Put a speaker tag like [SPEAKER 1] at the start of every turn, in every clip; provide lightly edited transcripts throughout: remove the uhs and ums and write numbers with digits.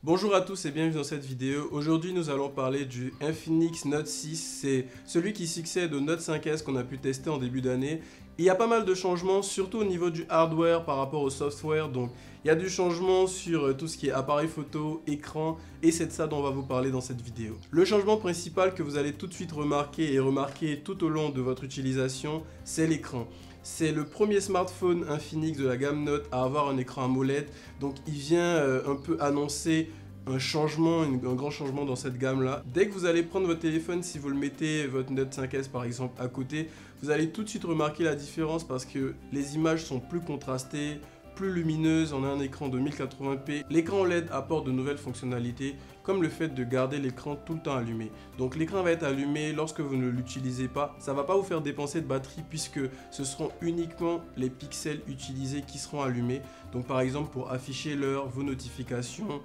[SPEAKER 1] Bonjour à tous et bienvenue dans cette vidéo. Aujourd'hui nous allons parler du Infinix Note 6, c'est celui qui succède au Note 5S qu'on a pu tester en début d'année. Il y a pas mal de changements, surtout au niveau du hardware par rapport au software, donc il y a du changement sur tout ce qui est appareil photo, écran, et c'est de ça dont on va vous parler dans cette vidéo. Le changement principal que vous allez tout de suite remarquer et remarquer tout au long de votre utilisation, c'est l'écran. C'est le premier smartphone Infinix de la gamme Note à avoir un écran AMOLED, donc il vient un peu annoncer un changement, un grand changement dans cette gamme-là. Dès que vous allez prendre votre téléphone, si vous le mettez, votre Note 5S par exemple, à côté, vous allez tout de suite remarquer la différence parce que les images sont plus contrastées, plus lumineuses, on a un écran de 1080p. L'écran OLED apporte de nouvelles fonctionnalités, comme le fait de garder l'écran tout le temps allumé. Donc l'écran va être allumé lorsque vous ne l'utilisez pas. Ça ne va pas vous faire dépenser de batterie puisque ce seront uniquement les pixels utilisés qui seront allumés. Donc par exemple pour afficher l'heure, vos notifications,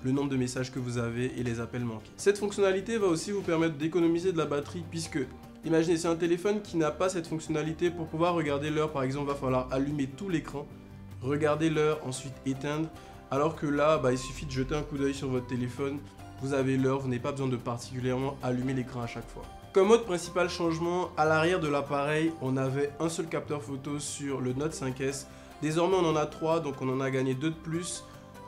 [SPEAKER 1] le nombre de messages que vous avez et les appels manqués. Cette fonctionnalité va aussi vous permettre d'économiser de la batterie puisque, imaginez, c'est un téléphone qui n'a pas cette fonctionnalité. Pour pouvoir regarder l'heure, par exemple, il va falloir allumer tout l'écran, regarder l'heure, ensuite éteindre. Alors que là, il suffit de jeter un coup d'œil sur votre téléphone, vous avez l'heure, vous n'avez pas besoin de particulièrement allumer l'écran à chaque fois. Comme autre principal changement, à l'arrière de l'appareil, on avait un seul capteur photo sur le Note 5S. Désormais, on en a 3, donc on en a gagné 2 de plus.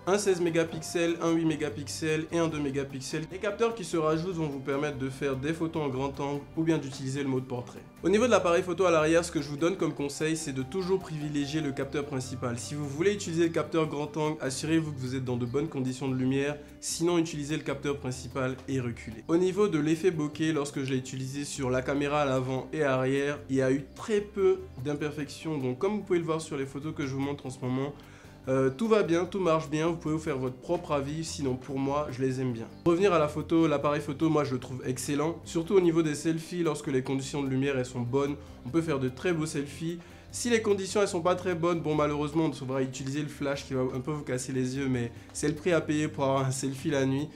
[SPEAKER 1] Un 16 mégapixels, un 8 mégapixels et un 2 mégapixels. Les capteurs qui se rajoutent vont vous permettre de faire des photos en grand angle ou bien d'utiliser le mode portrait. Au niveau de l'appareil photo à l'arrière, ce que je vous donne comme conseil, c'est de toujours privilégier le capteur principal. Si vous voulez utiliser le capteur grand angle, assurez-vous que vous êtes dans de bonnes conditions de lumière. Sinon, utilisez le capteur principal et reculez. Au niveau de l'effet bokeh, lorsque je l'ai utilisé sur la caméra à l'avant et arrière, il y a eu très peu d'imperfections. Donc comme vous pouvez le voir sur les photos que je vous montre en ce moment, tout va bien, tout marche bien, vous pouvez vous faire votre propre avis, sinon pour moi, je les aime bien. Pour revenir à la photo, l'appareil photo, moi je le trouve excellent, surtout au niveau des selfies, lorsque les conditions de lumière elles sont bonnes, on peut faire de très beaux selfies. Si les conditions elles sont pas très bonnes, bon malheureusement on devra utiliser le flash qui va un peu vous casser les yeux, mais c'est le prix à payer pour avoir un selfie la nuit.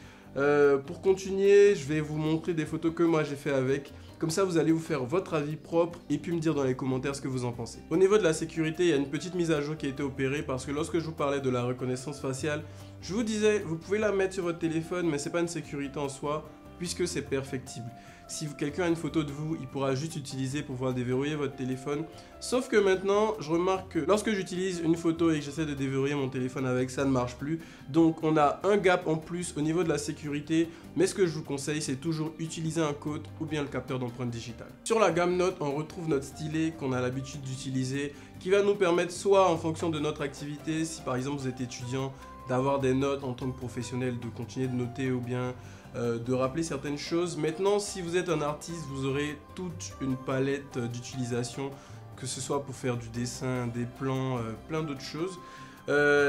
[SPEAKER 1] Pour continuer, je vais vous montrer des photos que moi j'ai fait avec. Comme ça, vous allez vous faire votre avis propre et puis me dire dans les commentaires ce que vous en pensez. Au niveau de la sécurité, il y a une petite mise à jour qui a été opérée parce que lorsque je vous parlais de la reconnaissance faciale, je vous disais, vous pouvez la mettre sur votre téléphone, mais ce n'est pas une sécurité en soi puisque c'est perfectible. Si quelqu'un a une photo de vous, il pourra juste utiliser pour pouvoir déverrouiller votre téléphone. Sauf que maintenant, je remarque que lorsque j'utilise une photo et que j'essaie de déverrouiller mon téléphone avec, ça ne marche plus. Donc on a un gap en plus au niveau de la sécurité. Mais ce que je vous conseille, c'est toujours utiliser un code ou bien le capteur d'empreinte digitale. Sur la gamme Note, on retrouve notre stylet qu'on a l'habitude d'utiliser, qui va nous permettre soit en fonction de notre activité, si par exemple vous êtes étudiant, d'avoir des notes en tant que professionnel, de continuer de noter ou bien de rappeler certaines choses. Maintenant, si vous êtes un artiste, vous aurez toute une palette d'utilisation, que ce soit pour faire du dessin, des plans, plein d'autres choses.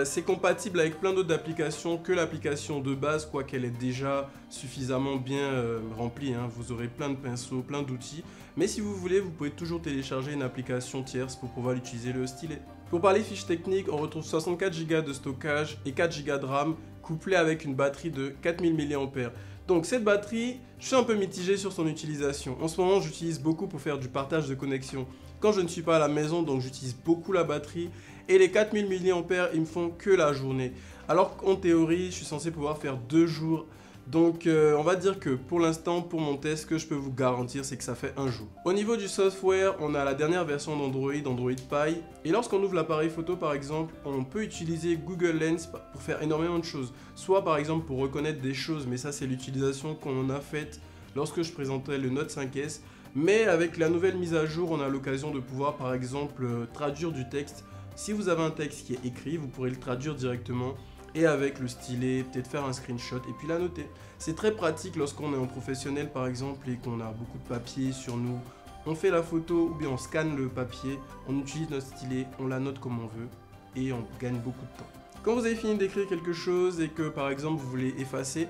[SPEAKER 1] C'est compatible avec plein d'autres applications que l'application de base, quoiqu'elle est déjà suffisamment bien remplie. Vous aurez plein de pinceaux, plein d'outils. Mais si vous voulez, vous pouvez toujours télécharger une application tierce pour pouvoir utiliser le stylet. Pour parler fiches techniques, on retrouve 64 Go de stockage et 4 Go de RAM, couplé avec une batterie de 4000 mAh. Donc cette batterie, je suis un peu mitigé sur son utilisation. En ce moment, j'utilise beaucoup pour faire du partage de connexion. Quand je ne suis pas à la maison, donc j'utilise beaucoup la batterie. Et les 4000 mAh, ils me font que la journée. Alors qu'en théorie, je suis censé pouvoir faire 2 jours. Donc on va dire que pour l'instant, pour mon test, ce que je peux vous garantir, c'est que ça fait un jour. Au niveau du software, on a la dernière version d'Android, Android Pie. Et lorsqu'on ouvre l'appareil photo par exemple, on peut utiliser Google Lens pour faire énormément de choses. Soit par exemple pour reconnaître des choses, mais ça c'est l'utilisation qu'on a faite lorsque je présentais le Note 5S. Mais avec la nouvelle mise à jour, on a l'occasion de pouvoir par exemple traduire du texte. Si vous avez un texte qui est écrit, vous pourrez le traduire directement. Et avec le stylet, peut-être faire un screenshot et puis la noter. C'est très pratique lorsqu'on est en professionnel par exemple et qu'on a beaucoup de papier sur nous. On fait la photo ou bien on scanne le papier, on utilise notre stylet, on la note comme on veut et on gagne beaucoup de temps. Quand vous avez fini d'écrire quelque chose et que par exemple vous voulez effacer,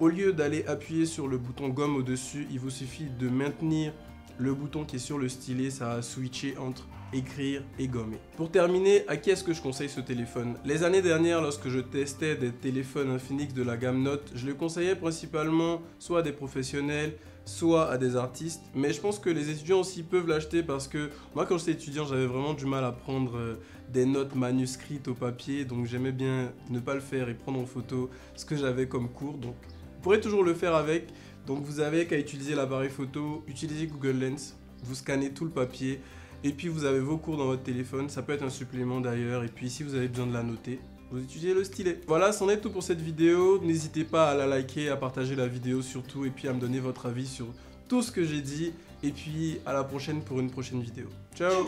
[SPEAKER 1] au lieu d'aller appuyer sur le bouton gomme au-dessus, il vous suffit de maintenir le bouton qui est sur le stylet, ça va switcher entre écrire et gommer. Pour terminer, à qui est-ce que je conseille ce téléphone? Les années dernières, lorsque je testais des téléphones Infinix de la gamme Note, je les conseillais principalement soit à des professionnels, soit à des artistes, mais je pense que les étudiants aussi peuvent l'acheter parce que moi quand j'étais étudiant j'avais vraiment du mal à prendre des notes manuscrites au papier, donc j'aimais bien ne pas le faire et prendre en photo ce que j'avais comme cours, donc vous pourrez toujours le faire avec. Donc vous avez qu'à utiliser l'appareil photo, utiliser Google Lens, vous scannez tout le papier et puis vous avez vos cours dans votre téléphone, ça peut être un supplément d'ailleurs, et puis si vous avez besoin de la noter, vous utilisez le stylet. Voilà, c'en est tout pour cette vidéo. N'hésitez pas à la liker, à partager la vidéo surtout, et puis à me donner votre avis sur tout ce que j'ai dit. Et puis à la prochaine pour une prochaine vidéo. Ciao!